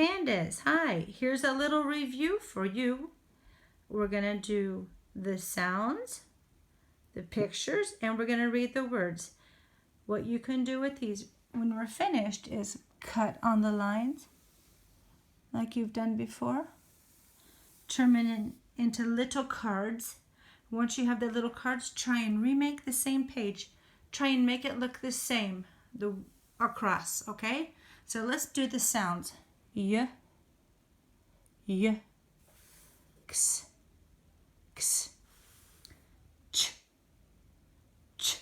pandas. Hi, here's a little review for you. We're going to do the sounds, the pictures, and we're going to read the words. What you can do with these when we're finished is cut on the lines like you've done before. Turn them into little cards. Once you have the little cards, try and remake the same page. Try and make it look the same across, okay? So let's do the sounds. Y, y, x, x, ch, ch,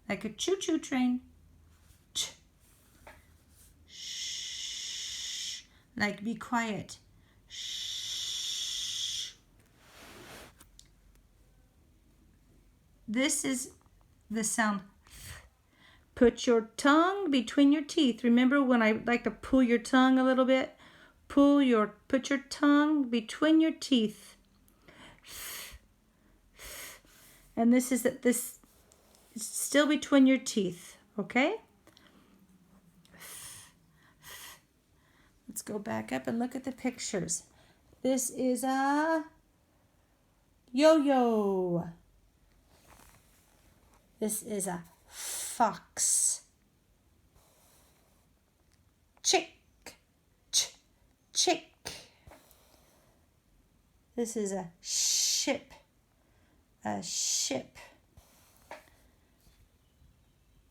like a choo-choo train. Ch, shh, like be quiet. Shh. This is the sound. Put your tongue between your teeth. Remember when I like to pull your tongue a little bit? Put your tongue between your teeth. And this is still between your teeth, okay? Let's go back up and look at the pictures. This is a yo-yo. This is a fox. Chick, chick. This is a ship. A ship.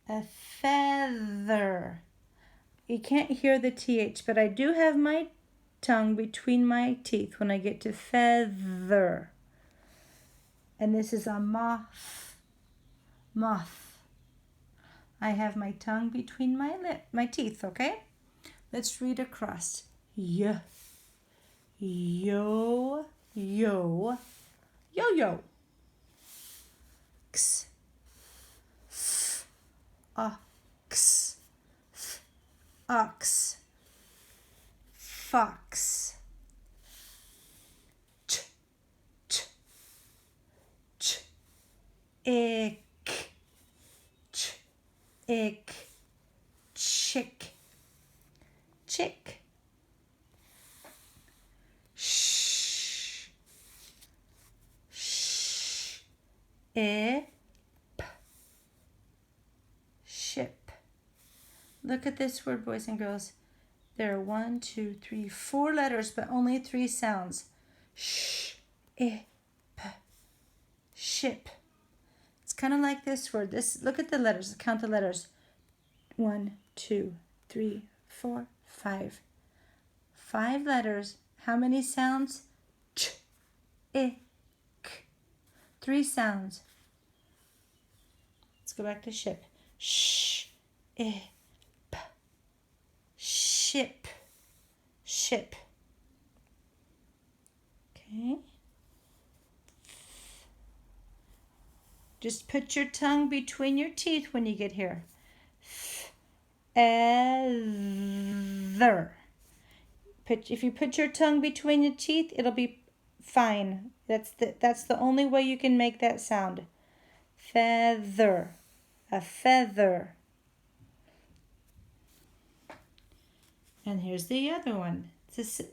A feather. You can't hear the TH, but I do have my tongue between my teeth when I get to feather. And this is a moth. Moth. I have my tongue between my teeth, okay? Let's read across. Y, yo, yo, yo-yo. X, f, ox, f, ox, fox. Ch, ch, ch, ick. Ick, chick, chick, shh, shh, ip, ship. Look at this word, boys and girls. There are 1, 2, 3, 4 letters, but only 3 sounds. Shh, ip, ship. Kind of like this word. Look at the letters. Count the letters. 1, 2, 3, 4, 5. 5 letters. How many sounds? Ch, I, k. 3 sounds. Let's go back to ship. Sh, I, p. Ship. Ship. Okay. Just put your tongue between your teeth when you get here. Feather. If you put your tongue between your teeth, it'll be fine. That's the only way you can make that sound. Feather. A feather. And here's the other one. It's the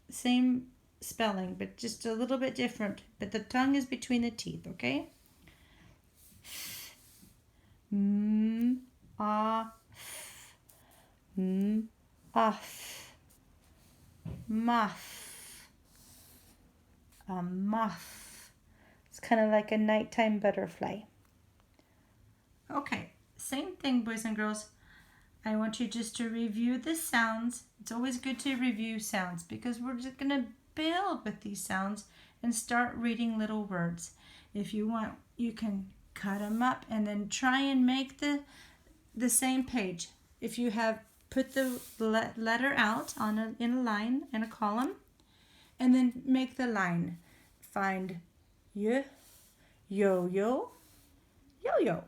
same spelling, but just a little bit different. But the tongue is between the teeth, okay? Off, off, moth, a moth. It's kind of like a nighttime butterfly. Okay, same thing, boys and girls. I want you just to review the sounds. It's always good to review sounds because we're just going to build with these sounds and start reading little words. If you want, you can cut them up and then try and make the same page. If you have put the letter out in a line in a column, and then make the line. Find y, yo, yo, yo, yo.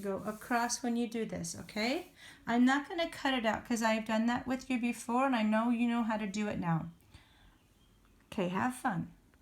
Go across when you do this, okay? I'm not going to cut it out because I've done that with you before and I know you know how to do it now. Okay, have fun.